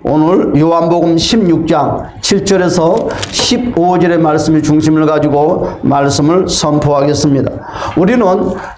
오늘 요한복음 16장 7절에서 15절의 말씀의 중심을 가지고 말씀을 선포하겠습니다. 우리는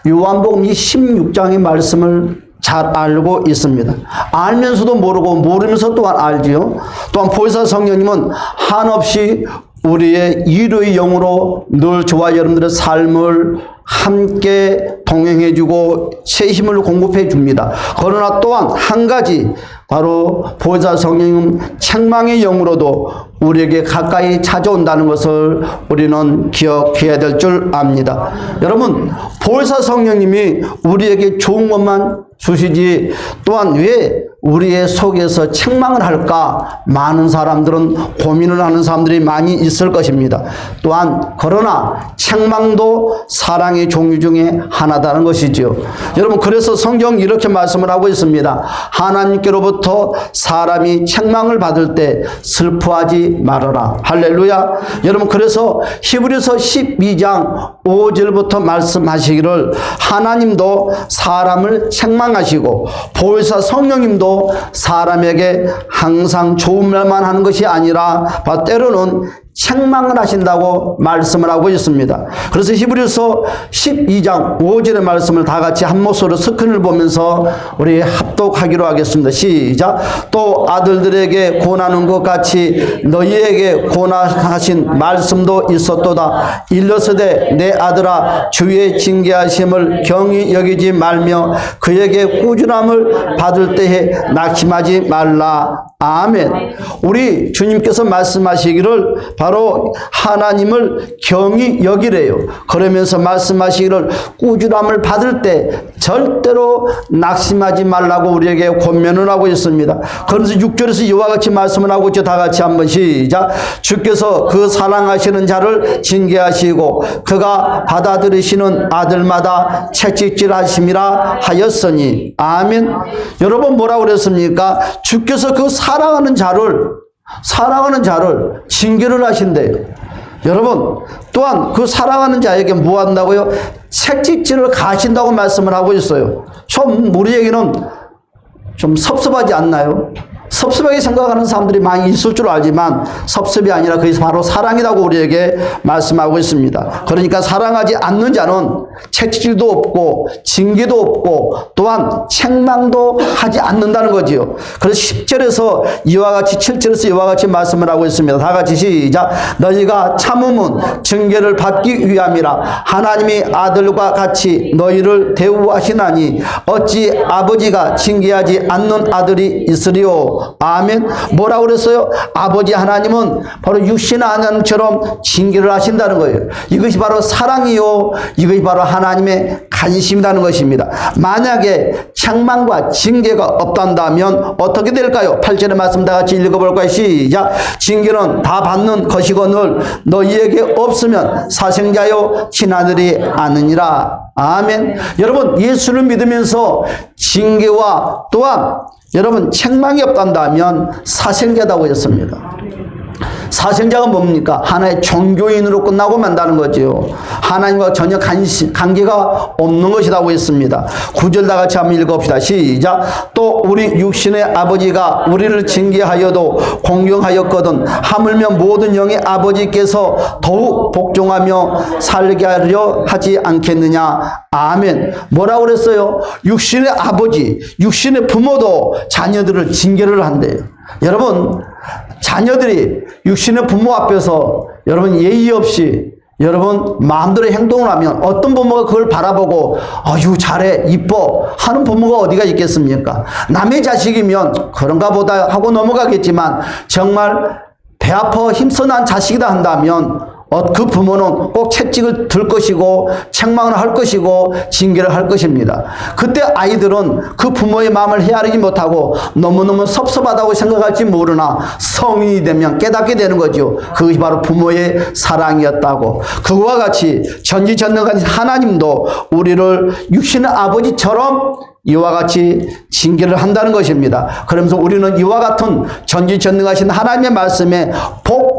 요한복음 이 16장의 말씀을 잘 알고 있습니다. 알면서도 모르고 모르면서 또한 알지요. 또한 보혜사 성령님은 한없이 우리의 위로의 영으로 늘 저와 여러분들의 삶을 함께 동행해주고 새 힘을 공급해 줍니다. 그러나 또한 한 가지, 바로 보혜사 성령님 책망의 영으로도 우리에게 가까이 찾아온다는 것을 우리는 기억해야 될 줄 압니다. 여러분, 보혜사 성령님이 우리에게 좋은 것만 주시지 또한 왜 우리의 속에서 책망을 할까? 많은 사람들은 고민을 하는 사람들이 많이 있을 것입니다. 또한 그러나 책망도 사랑의 종류 중에 하나다는 것이죠. 여러분, 그래서 성경 이렇게 말씀을 하고 있습니다. 하나님께로부터 사람이 책망을 받을 때 슬퍼하지 말아라. 할렐루야. 여러분, 그래서 히브리서 12장 5절부터 말씀하시기를 하나님도 사람을 책망하시고 보혜사 성령님도 사람에게 항상 좋은 말만 하는 것이 아니라 때로는 책망을 하신다고 말씀을 하고 있습니다. 그래서 히브리서 12장 5절의 말씀을 다 같이 한 목소리로 스크린을 보면서 우리 합독하기로 하겠습니다. 시작. 또 아들들에게 권하는 것 같이 너희에게 권하신 말씀도 있었도다. 일러스되 내 아들아 주의 징계하심을 경히 여기지 말며 그에게 꾸준함을 받을 때에 낙심하지 말라. 아멘. 우리 주님께서 말씀하시기를 바로 하나님을 경히 여기래요. 그러면서 말씀하시기를 꾸준함을 받을 때 절대로 낙심하지 말라고 우리에게 권면을 하고 있습니다. 그래서 6절에서 이와 같이 말씀을 하고 있죠. 다 같이 한번 시작. 주께서 그 사랑하시는 자를 징계하시고 그가 받아들이시는 아들마다 채찍질하심이라 하였으니. 아멘. 여러분, 뭐라고 그랬습니까? 주께서 그 사랑하는 자를 징계를 하신대요. 여러분, 또한 그 사랑하는 자에게 뭐 한다고요? 채찍질을 가하신다고 말씀을 하고 있어요. 좀 우리에게는 좀 섭섭하지 않나요? 섭섭하게 생각하는 사람들이 많이 있을 줄 알지만 섭섭이 아니라 그것이 바로 사랑이라고 우리에게 말씀하고 있습니다. 그러니까 사랑하지 않는 자는 채찍질도 없고 징계도 없고 또한 책망도 하지 않는다는 거지요. 그래서 10절에서 이와 같이 7절에서 이와 같이 말씀을 하고 있습니다. 다 같이 시작. 너희가 참음은 징계를 받기 위함이라. 하나님이 아들과 같이 너희를 대우하시나니 어찌 아버지가 징계하지 않는 아들이 있으리요. 아멘. 뭐라고 그랬어요? 아버지 하나님은 바로 육신의 하나님처럼 징계를 하신다는 거예요. 이것이 바로 사랑이요, 이것이 바로 하나님의 관심이라는 것입니다. 만약에 책망과 징계가 없단다면 어떻게 될까요? 8절의 말씀 다 같이 읽어볼까요? 시작. 징계는 다 받는 것이거늘 너희에게 없으면 사생자요 친아들이 아느니라. 아멘. 여러분, 예수를 믿으면서 징계와 또한 여러분 책망이 없단다면 사생자라고 했습니다. 사생자가 뭡니까? 하나의 종교인으로 끝나고 만다는 거죠. 하나님과 전혀 관계가 없는 것이라고 했습니다. 9절 다 같이 한번 읽어봅시다. 시작. 또 우리 육신의 아버지가 우리를 징계하여도 공경하였거든 하물며 모든 영의 아버지께서 더욱 복종하며 살게 하려 하지 않겠느냐. 아멘. 뭐라고 그랬어요? 육신의 아버지, 육신의 부모도 자녀들을 징계를 한대요. 여러분, 자녀들이 육신의 부모 앞에서 여러분 예의 없이 여러분 마음대로 행동을 하면 어떤 부모가 그걸 바라보고 아유 잘해 이뻐 하는 부모가 어디가 있겠습니까? 남의 자식이면 그런가 보다 하고 넘어가겠지만 정말 배 아파 힘써 난 자식이다 한다면 그 부모는 꼭 채찍을 들 것이고 책망을 할 것이고 징계를 할 것입니다. 그때 아이들은 그 부모의 마음을 헤아리지 못하고 너무너무 섭섭하다고 생각할지 모르나 성인이 되면 깨닫게 되는 거죠. 그것이 바로 부모의 사랑이었다고. 그와 같이 전지전능하신 하나님도 우리를 육신의 아버지처럼 이와 같이 징계를 한다는 것입니다. 그러면서 우리는 이와 같은 전지전능하신 하나님의 말씀에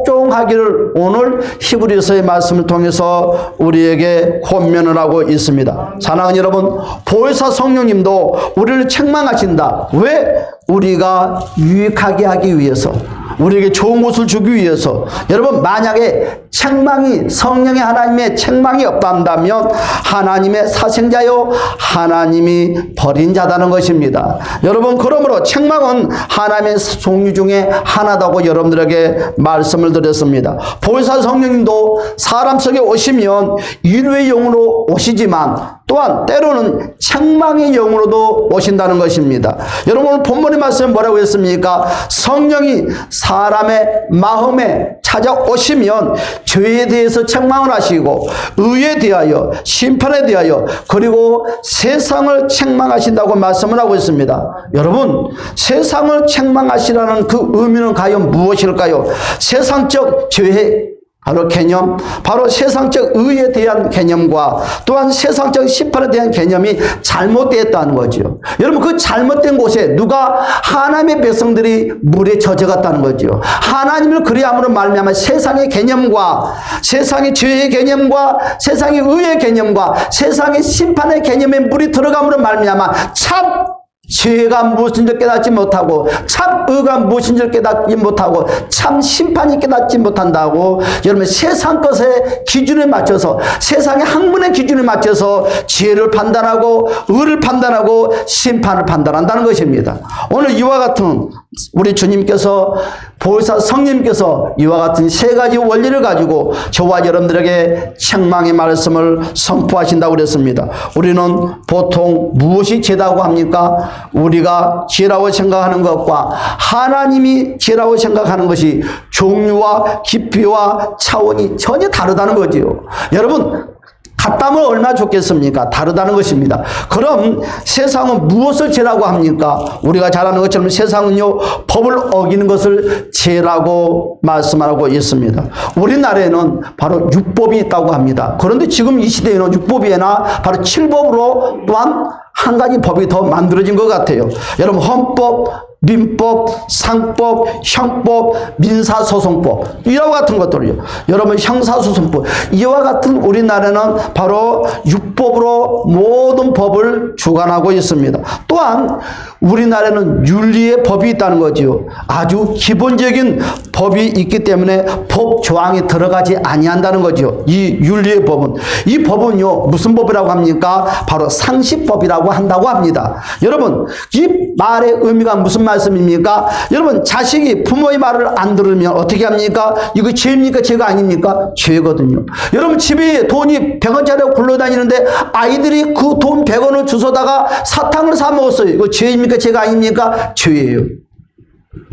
복종하기를 오늘 히브리서의 말씀을 통해서 우리에게 권면을 하고 있습니다. 사랑하는 여러분, 보혜사 성령님도 우리를 책망하신다. 왜? 우리가 유익하게 하기 위해서, 우리에게 좋은 것을 주기 위해서. 여러분, 만약에 책망이, 성령의 하나님의 책망이 없단다면 하나님의 사생자요 하나님이 버린 자다는 것입니다. 여러분, 그러므로 책망은 하나님의 종류 중에 하나다고 여러분들에게 말씀을 드렸습니다. 보혜사 성령님도 사람 속에 오시면 위로의 영으로 오시지만 또한 때로는 책망의 영으로도 오신다는 것입니다. 여러분, 오늘 본문의 말씀에 뭐라고 했습니까? 성령이 사람의 마음에 찾아오시면 죄에 대해서 책망을 하시고 의에 대하여, 심판에 대하여, 그리고 세상을 책망하신다고 말씀을 하고 있습니다. 여러분, 세상을 책망하시라는 그 의미는 과연 무엇일까요? 세상적 죄의 바로 개념, 바로 세상적 의에 대한 개념과 또한 세상적 심판에 대한 개념이 잘못되었다는 거죠. 여러분, 그 잘못된 곳에 누가? 하나님의 백성들이 물에 젖어갔다는 거죠. 하나님을 그리함으로 말미암아 세상의 개념과 세상의 죄의 개념과 세상의 의의 개념과 세상의 심판의 개념에 물이 들어감으로 말미암아 참 죄가 무엇인지 깨닫지 못하고 참 의가 무엇인지 깨닫지 못하고 참 심판이 깨닫지 못한다고. 여러분, 세상 것의 기준에 맞춰서, 세상의 학문의 기준에 맞춰서 죄를 판단하고 의를 판단하고 심판을 판단한다는 것입니다. 오늘 이와 같은 우리 주님께서, 보혜사 성령님께서 이와 같은 세 가지 원리를 가지고 저와 여러분들에게 책망의 말씀을 선포하신다고 그랬습니다. 우리는 보통 무엇이 죄다고 합니까? 우리가 죄라고 생각하는 것과 하나님이 죄라고 생각하는 것이 종류와 깊이와 차원이 전혀 다르다는 거지요. 여러분, 같다면 얼마나 좋겠습니까? 다르다는 것입니다. 그럼 세상은 무엇을 죄라고 합니까? 우리가 잘 아는 것처럼 세상은요, 법을 어기는 것을 죄라고 말씀하고 있습니다. 우리나라에는 바로 율법이 있다고 합니다. 그런데 지금 이 시대에는 율법이 아니라 바로 칠법으로 또한 한 가지 법이 더 만들어진 것 같아요. 여러분, 헌법, 민법, 상법, 형법, 민사소송법, 이와 같은 것들이요. 여러분, 형사소송법, 이와 같은 우리나라는 바로 율법으로 모든 법을 주관하고 있습니다. 또한 우리나라는 윤리의 법이 있다는 거지요. 아주 기본적인 법이 있기 때문에 법 조항이 들어가지 아니한다는 거죠. 이 윤리의 법은, 이 법은요, 무슨 법이라고 합니까? 바로 상식법이라고 한다고 합니다. 여러분, 이 말의 의미가 무슨 말씀입니까? 여러분, 자식이 부모의 말을 안 들으면 어떻게 합니까? 이거 죄입니까? 죄가 아닙니까? 죄거든요. 여러분, 집에 돈이 100원짜리가 굴러다니는데 아이들이 그 돈 100원을 주워다가 사탕을 사 먹었어요. 이거 죄입니까? 죄가 아닙니까? 죄예요.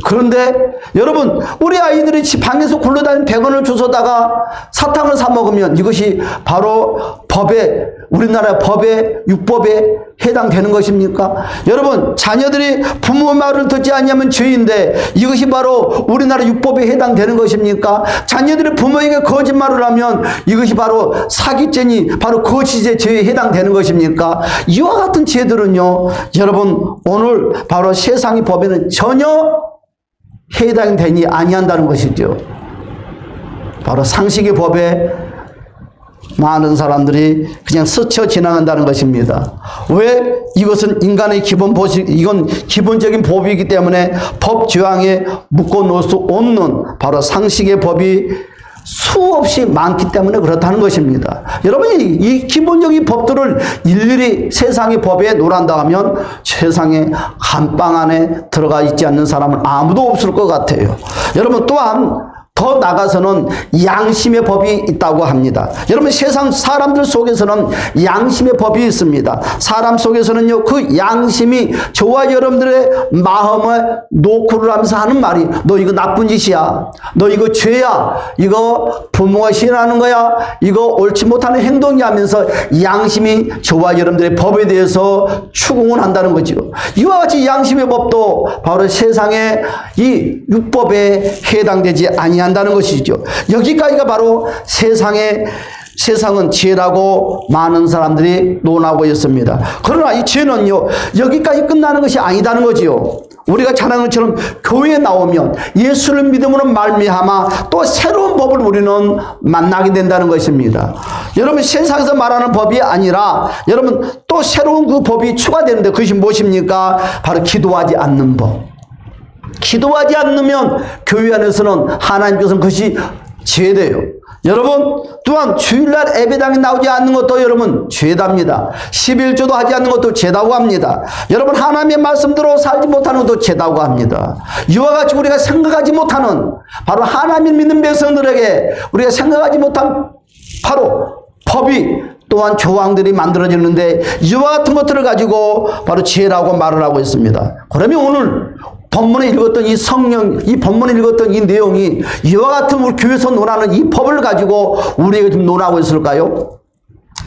그런데 여러분, 우리 아이들이 집 방에서 굴러다니는 100원을 주워다가 사탕을 사 먹으면 이것이 바로 법에, 우리나라 법에, 율법에 해당되는 것입니까? 여러분, 자녀들이 부모 말을 듣지 않으면 죄인데 이것이 바로 우리나라 율법에 해당되는 것입니까? 자녀들이 부모에게 거짓말을 하면 이것이 바로 사기죄니 바로 거짓의 죄에 해당되는 것입니까? 이와 같은 죄들은요, 여러분, 오늘 바로 세상의 법에는 전혀 해당되지 아니한다는 것이죠. 바로 상식의 법에 많은 사람들이 그냥 스쳐 지나간다는 것입니다. 왜? 이것은 인간의 기본 보식, 이건 기본적인 법이기 때문에 법 조항에 묶어 놓을 수 없는 바로 상식의 법이 수없이 많기 때문에 그렇다는 것입니다. 여러분이 이 기본적인 법들을 일일이 세상의 법에 놓으란다 하면 세상에 감방 안에 들어가 있지 않는 사람은 아무도 없을 것 같아요. 여러분, 또한 더 나가서는 양심의 법이 있다고 합니다. 여러분, 세상 사람들 속에서는 양심의 법이 있습니다. 사람 속에서는요, 그 양심이 저와 여러분들의 마음을 노크를 하면서 하는 말이, 너 이거 나쁜 짓이야, 너 이거 죄야, 이거 부모가 싫어하는 거야, 이거 옳지 못하는 행동이야 하면서 양심이 저와 여러분들의 법에 대해서 추궁을 한다는 거죠. 이와 같이 양심의 법도 바로 세상의 이 율법에 해당되지 아니한다는 것이죠. 여기까지가 바로 세상은 죄라고 많은 사람들이 논하고 있습니다. 그러나 이 죄는요, 여기까지 끝나는 것이 아니다는 거지요. 우리가 잘하는 것처럼 교회에 나오면 예수를 믿음으로 말미암아 또 새로운 법을 우리는 만나게 된다는 것입니다. 여러분, 세상에서 말하는 법이 아니라 여러분 또 새로운 그 법이 추가되는데 그것이 무엇입니까? 바로 기도하지 않는 법. 기도하지 않으면 교회 안에서는 하나님께서는 그것이 죄돼요. 여러분, 또한 주일날 예배당에 나오지 않는 것도 여러분 죄답니다. 11조도 하지 않는 것도 죄다고 합니다. 여러분, 하나님의 말씀대로 살지 못하는 것도 죄다고 합니다. 이와 같이 우리가 생각하지 못하는, 바로 하나님 믿는 백성들에게 우리가 생각하지 못한 바로 법이 또한 조항들이 만들어지는데 이와 같은 것들을 가지고 바로 죄라고 말을 하고 있습니다. 그러면 오늘 본문에 읽었던 이 성령, 이 본문에 읽었던 이 내용이 이와 같은 우리 교회에서 논하는 이 법을 가지고 우리에게 좀 논하고 있을까요?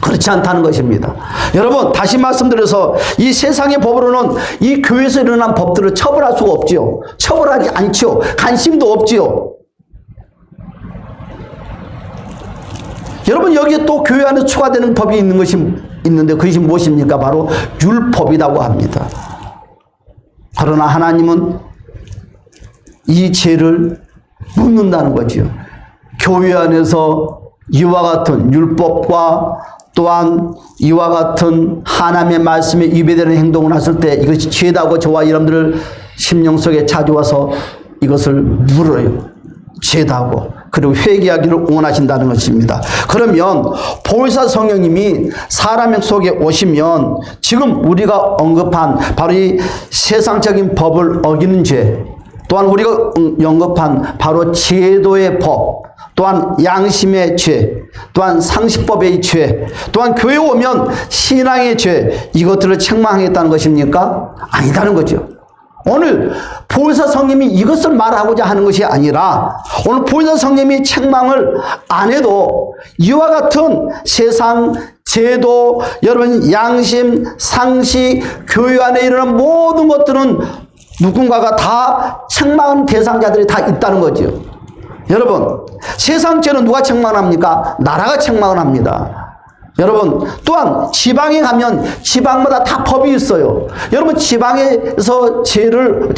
그렇지 않다는 것입니다. 여러분, 다시 말씀드려서 이 세상의 법으로는 이 교회에서 일어난 법들을 처벌할 수가 없지요. 처벌하지 않지요. 관심도 없지요. 여러분, 여기에 또 교회 안에 추가되는 법이 있는데 그것이 무엇입니까? 바로 율법이라고 합니다. 그러나 하나님은 이 죄를 묻는다는 거지요. 교회 안에서 이와 같은 율법과 또한 이와 같은 하나님의 말씀에 위배되는 행동을 했을 때 이것이 죄다고 저와 여러분들 심령 속에 찾아와서 이것을 물어요. 죄다고. 그리고 회개하기를 원하신다는 것입니다. 그러면 보혜사 성령님이 사람 속에 오시면 지금 우리가 언급한 바로 이 세상적인 법을 어기는 죄, 또한 우리가 언급한 바로 제도의 법, 또한 양심의 죄, 또한 상식법의 죄, 또한 교회에 오면 신앙의 죄, 이것들을 책망하겠다는 것입니까? 아니다는 거죠. 오늘 보혜사 성령님이 이것을 말하고자 하는 것이 아니라 오늘 보혜사 성령님이 책망을 안 해도 이와 같은 세상, 제도, 여러분 양심, 상식, 교회 안에 일어나는 모든 것들은 누군가가 다 책망하는 대상자들이 다 있다는 거죠. 여러분, 세상 죄는 누가 책망합니까? 나라가 책망을 합니다. 여러분, 또한 지방에 가면 지방마다 다 법이 있어요. 여러분, 지방에서 죄를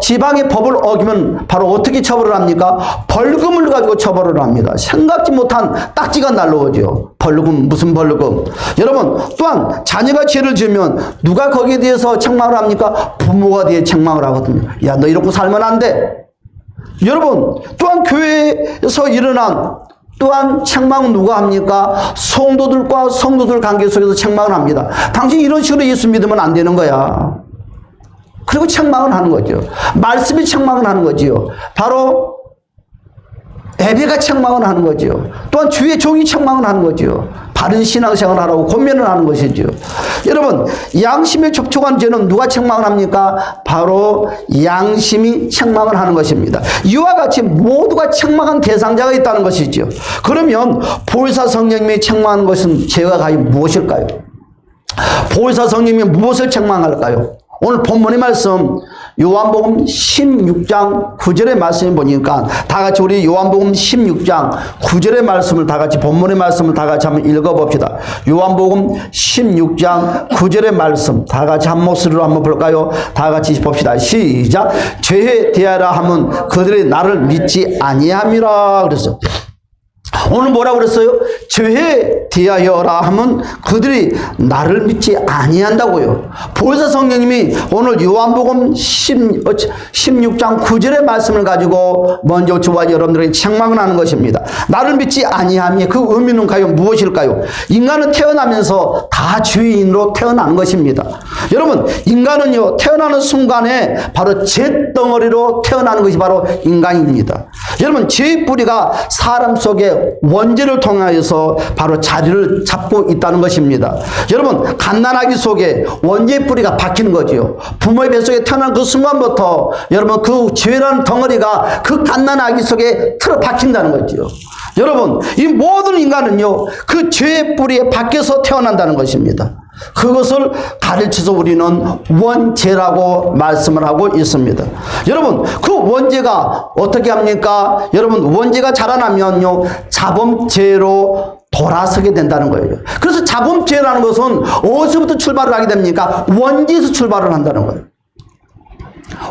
지방의 법을 어기면 바로 어떻게 처벌을 합니까? 벌금을 가지고 처벌을 합니다. 생각지 못한 딱지가 날라오죠. 벌금, 무슨 벌금? 여러분, 또한 자녀가 죄를 지으면 누가 거기에 대해서 책망을 합니까? 부모가 대해 책망을 하거든요. 야, 너 이러고 살면 안 돼. 여러분, 또한 교회에서 일어난 또한 책망은 누가 합니까? 성도들과 성도들 관계 속에서 책망을 합니다. 당신 이런 식으로 예수 믿으면 안 되는 거야. 그리고 책망을 하는 거죠. 말씀이 책망을 하는 거지요. 바로 예배가 책망을 하는 거죠. 또한 주의 종이 책망을 하는 거죠. 바른 신앙생활을 하라고 권면을 하는 것이죠. 여러분, 양심에 접촉한 죄는 누가 책망을 합니까? 바로 양심이 책망을 하는 것입니다. 이와 같이 모두가 책망한 대상자가 있다는 것이죠. 그러면 보혜사 성령님이 책망하는 것은 죄가 과연 무엇일까요? 보혜사 성령님이 무엇을 책망할까요? 오늘 본문의 말씀 요한복음 16장 9절의 말씀을 보니까 다 같이 우리 요한복음 16장 9절의 말씀을 다 같이 본문의 말씀을 다 같이 한번 읽어봅시다. 요한복음 16장 9절의 말씀 다 같이 한 목소리로 한번 볼까요? 다 같이 봅시다. 시작. 죄에 대하라 하면 그들이 나를 믿지 아니함이라 그랬어요. 오늘 뭐라고 그랬어요? 죄에 대하여라 하면 그들이 나를 믿지 아니한다고요. 보혜사 성령님이 오늘 요한복음 16장 9절의 말씀을 가지고 먼저 저와 여러분들에게 책망을 하는 것입니다. 나를 믿지 아니함이 그 의미는 과연 무엇일까요? 인간은 태어나면서 다 죄인으로 태어난 것입니다. 여러분, 인간은요 태어나는 순간에 바로 죄덩어리로 태어나는 것이 바로 인간입니다. 여러분, 죄의 뿌리가 사람 속에 원죄를 통하여서 바로 자리를 잡고 있다는 것입니다. 여러분, 갓난아기 속에 원죄의 뿌리가 박히는 거지요. 부모의 뱃속에 태어난 그 순간부터 여러분 그 죄라는 덩어리가 그 갓난아기 속에 틀어 박힌다는 거지요. 여러분, 이 모든 인간은요 그 죄의 뿌리에 박혀서 태어난다는 것입니다. 그것을 가르쳐서 우리는 원죄라고 말씀을 하고 있습니다. 여러분, 그 원죄가 어떻게 합니까? 여러분, 원죄가 자라나면요 자범죄로 돌아서게 된다는 거예요. 그래서 자범죄라는 것은 어디서부터 출발을 하게 됩니까? 원죄에서 출발을 한다는 거예요.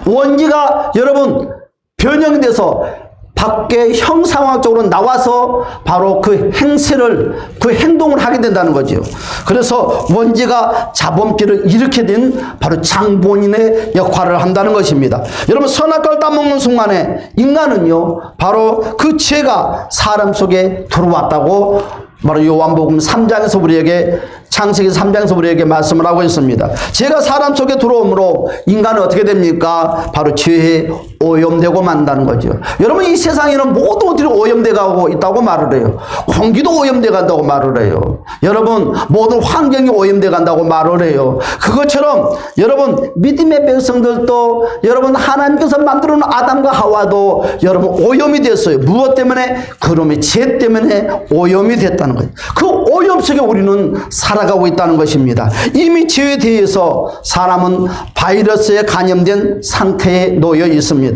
원죄가 여러분 변형돼서 밖에 형상학적으로 나와서 바로 그 행세를, 그 행동을 하게 된다는 거죠. 그래서 원죄가 자범죄를 일으키게 된 바로 장본인의 역할을 한다는 것입니다. 여러분, 선악과를 따먹는 순간에 인간은요, 바로 그 죄가 사람 속에 들어왔다고 바로 요한복음 3장에서 우리에게, 창세기 3장에서 우리에게 말씀을 하고 있습니다. 죄가 사람 속에 들어오므로 인간은 어떻게 됩니까? 바로 죄에 오염되고 만다는 거죠. 여러분, 이 세상에는 모든 것들이 오염돼 가고 있다고 말을 해요. 공기도 오염돼 간다고 말을 해요. 여러분, 모든 환경이 오염돼 간다고 말을 해요. 그것처럼 여러분, 믿음의 백성들도 여러분, 하나님께서 만들어 놓은 아담과 하와도 여러분 오염이 됐어요. 무엇 때문에? 그놈의 죄 때문에 오염이 됐다는 거예요. 그 오염 속에 우리는 살아가고 있다는 것입니다. 이미 죄에 대해서 사람은 바이러스에 감염된 상태에 놓여 있습니다.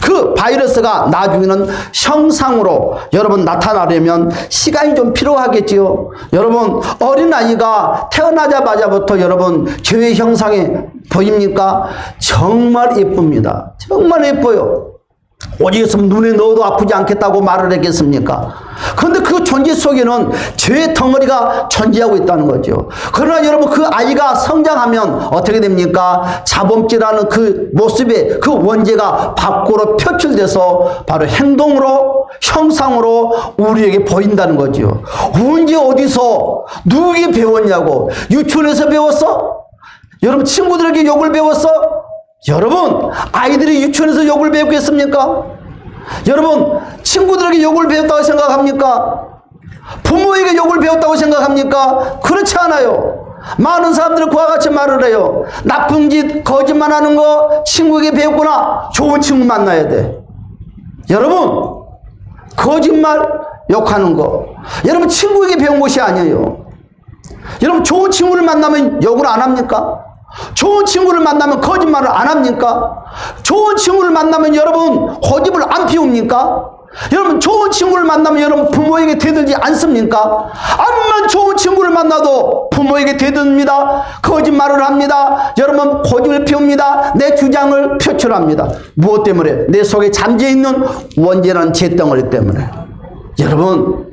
그 바이러스가 나중에는 형상으로 여러분 나타나려면 시간이 좀 필요하겠지요. 여러분, 어린아이가 태어나자마자부터 여러분 죄의 형상에 보입니까? 정말 예쁩니다. 정말 예뻐요. 오직 있으면 눈에 넣어도 아프지 않겠다고 말을 했겠습니까? 그런데 그 존재 속에는 죄의 덩어리가 존재하고 있다는 거죠. 그러나 여러분, 그 아이가 성장하면 어떻게 됩니까? 자범죄라는 그 모습에 그 원죄가 밖으로 표출돼서 바로 행동으로, 형상으로 우리에게 보인다는 거죠. 언제 어디서 누구에게 배웠냐고? 유치원에서 배웠어? 여러분, 친구들에게 욕을 배웠어? 여러분, 아이들이 유치원에서 욕을 배웠겠습니까? 여러분, 친구들에게 욕을 배웠다고 생각합니까? 부모에게 욕을 배웠다고 생각합니까? 그렇지 않아요. 많은 사람들은 그와 같이 말을 해요. 나쁜 짓, 거짓말하는 거 친구에게 배웠구나. 좋은 친구 만나야 돼. 여러분, 거짓말, 욕하는 거, 여러분 친구에게 배운 것이 아니에요. 여러분, 좋은 친구를 만나면 욕을 안 합니까? 좋은 친구를 만나면 거짓말을 안 합니까? 좋은 친구를 만나면 여러분 고집을 안 피웁니까? 여러분, 좋은 친구를 만나면 여러분 부모에게 대들지 않습니까? 암만 좋은 친구를 만나도 부모에게 대듭니다. 거짓말을 합니다. 여러분, 고집을 피웁니다. 내 주장을 표출합니다. 무엇 때문에? 내 속에 잠재있는 원죄라는 죄덩어리 때문에. 여러분,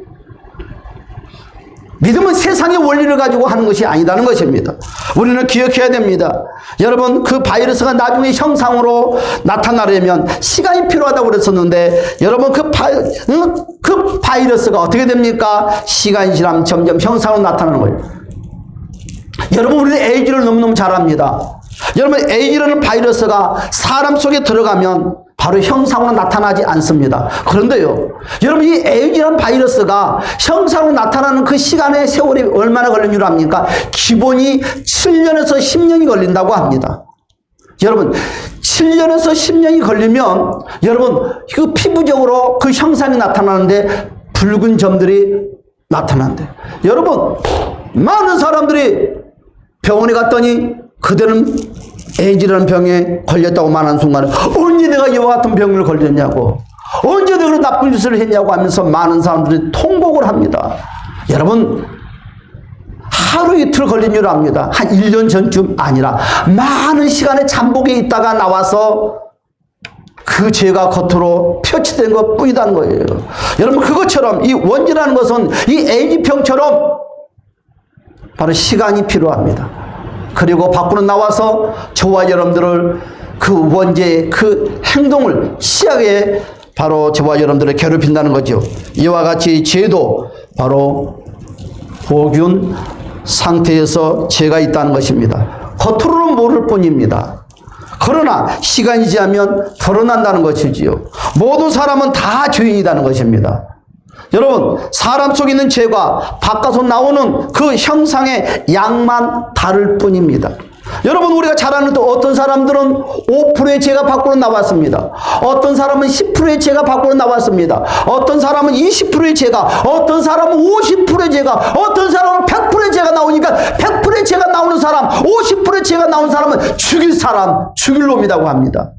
믿음은 세상의 원리를 가지고 하는 것이 아니다는 것입니다. 우리는 기억해야 됩니다. 여러분, 그 바이러스가 나중에 형상으로 나타나려면 시간이 필요하다고 그랬었는데, 여러분, 그 바이러스가 어떻게 됩니까? 시간이 지나면 점점 형상으로 나타나는 거예요. 여러분, 우리는 에이즈를 너무너무 잘 압니다. 여러분, 에이즈라는 바이러스가 사람 속에 들어가면 바로 형상으로 나타나지 않습니다. 그런데요, 여러분, 이 에이즈라는 바이러스가 형상으로 나타나는 그 시간의 세월이 얼마나 걸리는 줄 압니까? 기본이 7년에서 10년이 걸린다고 합니다. 여러분, 7년에서 10년이 걸리면 여러분, 그 피부적으로 그 형상이 나타나는데 붉은 점들이 나타난대. 여러분, 많은 사람들이 병원에 갔더니 그들은 에이즈라는 병에 걸렸다고 말하는 순간에 언제 내가 이와 같은 병을 걸렸냐고, 언제 내가 나쁜 짓을 했냐고 하면서 많은 사람들이 통곡을 합니다. 여러분, 하루 이틀 걸린 줄 압니다. 한 1년 전쯤 아니라 많은 시간의 잠복에 있다가 나와서 그 죄가 겉으로 표치된 것 뿐이라는 거예요. 여러분, 그것처럼 이 원죄라는 것은 이 에이즈병처럼 바로 시간이 필요합니다. 그리고 밖으로 나와서 저와 여러분들을 그 원죄의 그 행동을 취하게 바로 저와 여러분들을 괴롭힌다는 거죠. 이와 같이 죄도 바로 보균 상태에서 죄가 있다는 것입니다. 겉으로는 모를 뿐입니다. 그러나 시간이 지나면 드러난다는 것이지요. 모든 사람은 다 죄인이라는 것입니다. 여러분, 사람 속에 있는 죄가 바깥으로 나오는 그 형상의 양만 다를 뿐입니다. 여러분, 우리가 잘 아는 또 어떤 사람들은 5%의 죄가 밖으로 나왔습니다. 어떤 사람은 10%의 죄가 밖으로 나왔습니다. 어떤 사람은 20%의 죄가, 어떤 사람은 50%의 죄가, 어떤 사람은 100%의 죄가 나오니까 100%의 죄가 나오는 사람, 50%의 죄가 나오는 사람은 죽일 사람, 죽일 놈이라고 합니다.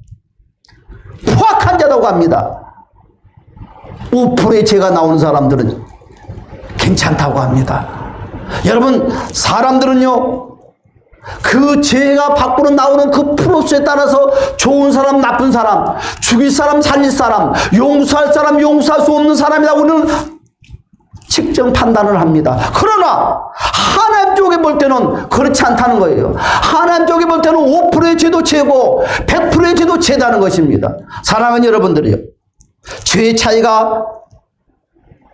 포악한 자라고 합니다. 5%의 죄가 나오는 사람들은 괜찮다고 합니다. 여러분, 사람들은요, 그 죄가 밖으로 나오는 그 프로세스에 따라서 좋은 사람, 나쁜 사람, 죽일 사람, 살릴 사람, 용서할 사람, 용서할 수 없는 사람이라고 우리는 측정 판단을 합니다. 그러나 하나님 쪽에 볼 때는 그렇지 않다는 거예요. 하나님 쪽에 볼 때는 5%의 죄도 죄고 100%의 죄도 죄다는 것입니다. 사랑하는 여러분들이요, 죄의 차이가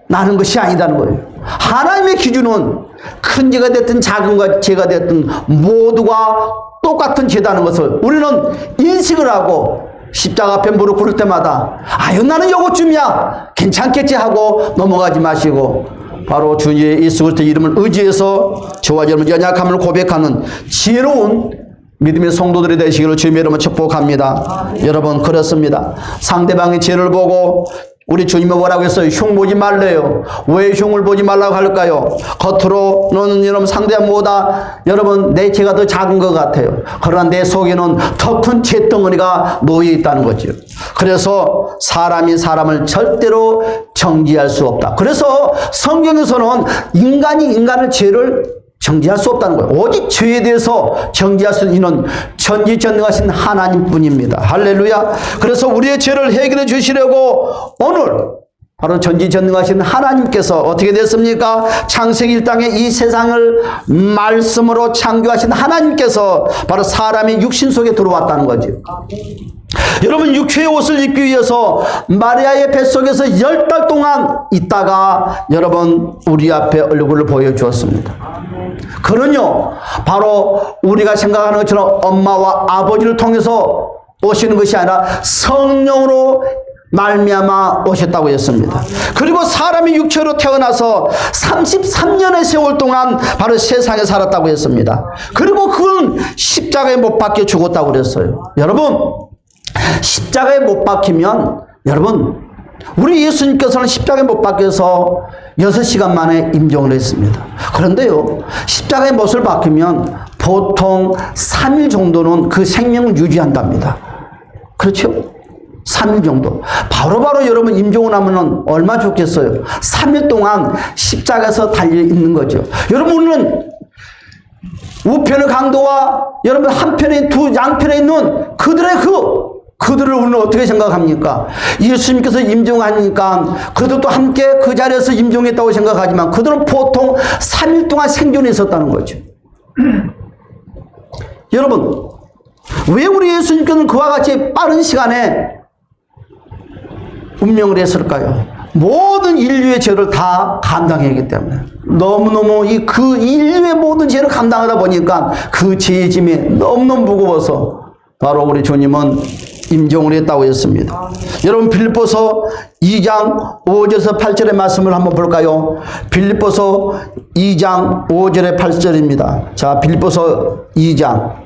나는 것이 아니다는 거예요. 하나님의 기준은 큰 죄가 됐든 작은 죄가 됐든 모두가 똑같은 죄다는 것을 우리는 인식을 하고 십자가 앞에 무릎 꿇을 때마다 아유 나는 요것쯤이야 괜찮겠지 하고 넘어가지 마시고 바로 주 예수 그리스도의 이름을 의지해서 저와 여러분 연약함을 고백하는 지혜로운 믿음의 성도들이 되시기를 주님의 이름으로 축복합니다. 여러분 그렇습니다. 상대방의 죄를 보고 우리 주님이 뭐라고 했어요? 흉 보지 말래요. 왜 흉을 보지 말라고 할까요? 겉으로는 여러분 상대방보다 여러분 내 죄가 더 작은 것 같아요. 그러나 내 속에는 더 큰 죄덩어리가 놓여 있다는 거죠. 그래서 사람이 사람을 절대로 정죄할 수 없다. 그래서 성경에서는 인간이 인간의 죄를 정죄할 수 없다는 거예요. 오직 죄에 대해서 정죄할 수 있는 전지전능하신 하나님뿐입니다. 할렐루야. 그래서 우리의 죄를 해결해 주시려고 오늘 바로 전지전능하신 하나님께서 어떻게 됐습니까? 창세기 1장에 이 세상을 말씀으로 창조하신 하나님께서 바로 사람의 육신 속에 들어왔다는 거죠. 여러분 육체의 옷을 입기 위해서 마리아의 뱃속에서 10달 동안 있다가 여러분 우리 앞에 얼굴을 보여주었습니다. 그는요 바로 우리가 생각하는 것처럼 엄마와 아버지를 통해서 오시는 것이 아니라 성령으로 말미암아 오셨다고 했습니다. 그리고 사람이 육체로 태어나서 33년의 세월 동안 바로 세상에 살았다고 했습니다. 그리고 그는 십자가에 못 박혀 죽었다고 그랬어요. 여러분 십자가에 못 박히면 여러분 우리 예수님께서는 십자가에 못 박혀서 6시간 만에 임종을 했습니다. 그런데요 십자가에 못을 박히면 보통 3일 정도는 그 생명을 유지한답니다. 그렇죠? 3일 정도. 바로바로 여러분 임종을 하면 얼마 좋겠어요? 3일 동안 십자가에서 달려있는 거죠. 여러분은 우편의 강도와 여러분 한편에 두 양편에 있는 그들을 우리는 어떻게 생각합니까? 예수님께서 임종하니까 그들도 함께 그 자리에서 임종했다고 생각하지만 그들은 보통 3일 동안 생존해 있었다는 거죠. 여러분 왜 우리 예수님께서는 그와 같이 빠른 시간에 운명을 했을까요? 모든 인류의 죄를 다 감당했기 때문에 너무너무 그 인류의 모든 죄를 감당하다 보니까 그 죄의 짐이 너무너무 무거워서 바로 우리 주님은 임종을 했다고 했습니다. 여러분 빌립보서 2장 5절에서 8절의 말씀을 한번 볼까요? 빌립보서 2장 5절에 8절입니다. 자, 빌립보서 2장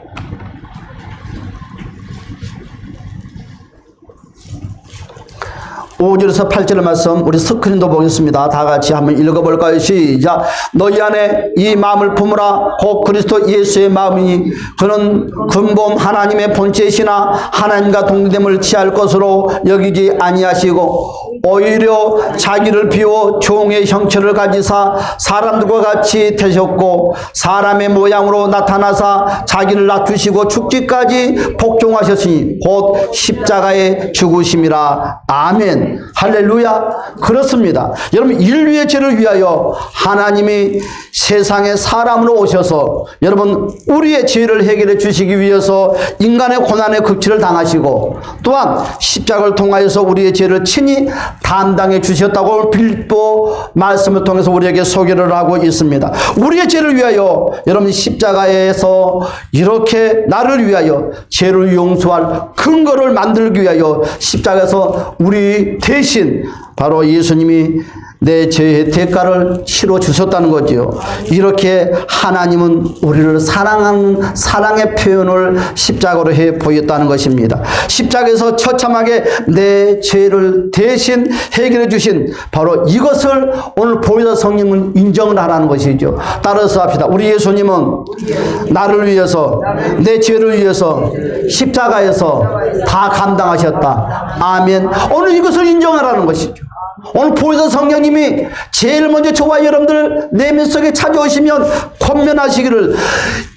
5절에서 8절의 말씀 우리 스크린도 보겠습니다. 다 같이 한번 읽어볼까요? 시작. 너희 안에 이 마음을 품으라. 곧 그리스도 예수의 마음이니 그는 근본 하나님의 본체이시나 하나님과 동등됨을 취할 것으로 여기지 아니하시고 오히려 자기를 비워 종의 형체를 가지사 사람들과 같이 되셨고 사람의 모양으로 나타나사 자기를 낮추시고 죽기까지 복종하셨으니 곧 십자가에 죽으심이라. 아멘. 할렐루야. 그렇습니다. 여러분 인류의 죄를 위하여 하나님이 세상에 사람으로 오셔서 여러분 우리의 죄를 해결해 주시기 위해서 인간의 고난의 극치를 당하시고 또한 십자가를 통하여서 우리의 죄를 친히 담당해 주셨다고 빌립보 말씀을 통해서 우리에게 소개를 하고 있습니다. 우리의 죄를 위하여 여러분 십자가에서 이렇게 나를 위하여 죄를 용서할 근거를 만들기 위하여 십자가에서 우리 대신 바로 예수님이 내 죄의 대가를 치러 주셨다는 거죠. 이렇게 하나님은 우리를 사랑하는 사랑의 표현을 십자가로 해 보였다는 것입니다. 십자가에서 처참하게 내 죄를 대신 해결해 주신 바로 이것을 오늘 보혜사 성령은 인정을 하라는 것이죠. 따라서 합시다. 우리 예수님은 나를 위해서 내 죄를 위해서 십자가에서 다 감당하셨다. 아멘. 오늘 이것을 인정하라는 것이죠. 오늘 보혜사 성령님이 제일 먼저 저와 여러분들 내면 속에 찾아오시면 권면하시기를,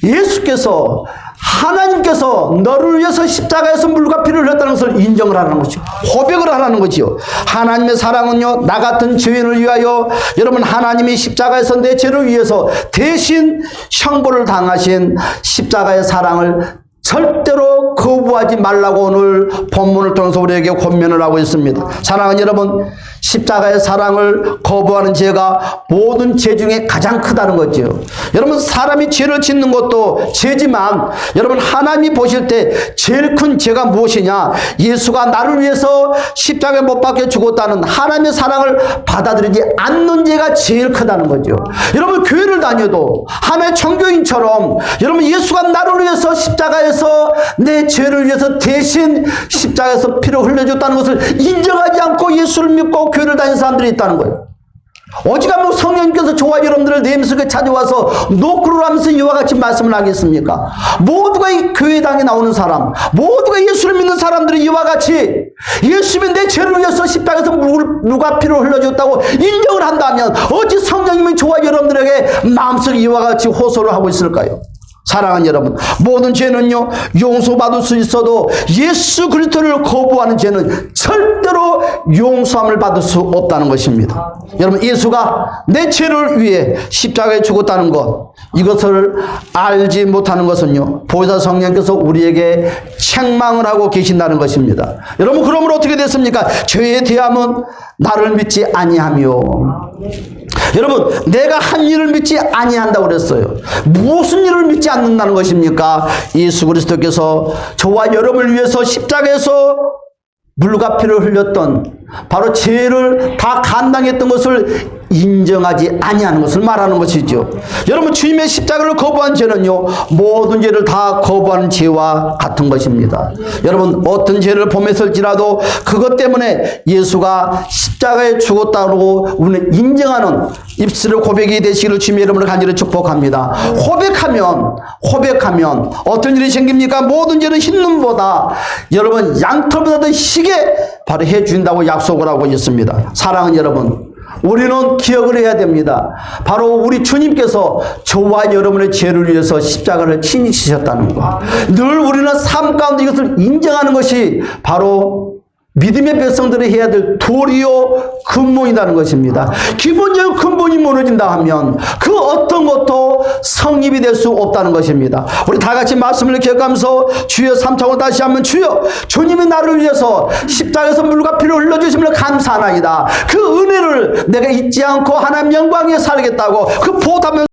예수께서, 하나님께서 너를 위해서 십자가에서 물과 피를 흘렸다는 것을 인정을 하는 것이요, 고백을 하라는 것이요. 하나님의 사랑은요, 나 같은 죄인을 위하여, 여러분, 하나님이 십자가에서 내 죄를 위해서 대신 형벌을 당하신 십자가의 사랑을 절대로 거부하지 말라고 오늘 본문을 통해서 우리에게 권면을 하고 있습니다. 사랑하는 여러분, 십자가의 사랑을 거부하는 죄가 모든 죄 중에 가장 크다는 거죠. 여러분, 사람이 죄를 짓는 것도 죄지만, 여러분, 하나님이 보실 때 제일 큰 죄가 무엇이냐? 예수가 나를 위해서 십자가에 못 박혀 죽었다는 하나님의 사랑을 받아들이지 않는 죄가 제일 크다는 거죠. 여러분, 교회를 다녀도 하나의 청교인처럼, 여러분, 예수가 나를 위해서 십자가에서 내 죄를 위해서 대신 십자가에서 피를 흘려줬다는 것을 인정하지 않고 예수를 믿고 교회를 다니는 사람들이 있다는 거예요. 어지간하면 성령님께서 저와 여러분들을 내 속에 찾아와서 노크를 하면서 이와 같이 말씀을 하겠습니까? 모두가 이 교회당에 나오는 사람, 모두가 예수를 믿는 사람들이 이와 같이 예수님이 내 죄를 위해서 십자가에서 누가 피를 흘려줬다고 인정을 한다면 어찌 성령님이 저와 여러분들에게 마음속에 이와 같이 호소를 하고 있을까요? 사랑하는 여러분, 모든 죄는요, 용서받을 수 있어도 예수 그리스도를 거부하는 죄는 절대로 용서함을 받을 수 없다는 것입니다. 여러분, 예수가 내 죄를 위해 십자가에 죽었다는 것, 이것을 알지 못하는 것은요, 보혜사 성령께서 우리에게 책망을 하고 계신다는 것입니다. 여러분, 그러므로 어떻게 됐습니까? 죄에 대함은 나를 믿지 아니하며, 여러분, 내가 한 일을 믿지 아니한다고 그랬어요. 무슨 일을 믿지 않는다는 것입니까? 예수 그리스도께서 저와 여러분을 위해서 십자가에서 물과 피를 흘렸던, 바로 죄를 다 감당했던 것을 인정하지 아니하는 것을 말하는 것이죠. 여러분, 주님의 십자가를 거부한 죄는요, 모든 죄를 다 거부하는 죄와 같은 것입니다. 여러분, 어떤 죄를 범했을지라도 그것 때문에 예수가 십자가에 죽었다고 우리는 인정하는 입술의 고백이 되시기를 주님의 이름으로 간절히 축복합니다. 고백하면 어떤 일이 생깁니까? 모든 죄는 흰눈보다, 여러분, 양털보다 더 희게 바로 해준다고 약속을 하고 있습니다. 사랑하는 여러분, 우리는 기억을 해야 됩니다. 바로 우리 주님께서 저와 여러분의 죄를 위해서 십자가를 친히 지셨다는 것. 늘 우리는 삶 가운데 이것을 인정하는 것이 바로 믿음의 백성들이 해야 될 도리요 근본이라는 것입니다. 기본적인 근본이 무너진다 하면 그 어떤 것도 성립이 될 수 없다는 것입니다. 우리 다 같이 말씀을 기억하면서 주여 삼창을 다시 한번, 주여, 주님이 나를 위해서 십자가에서 물과 피를 흘려주심을 감사하나이다. 그 은혜를 내가 잊지 않고 하나님 영광에 살겠다고 그 보답을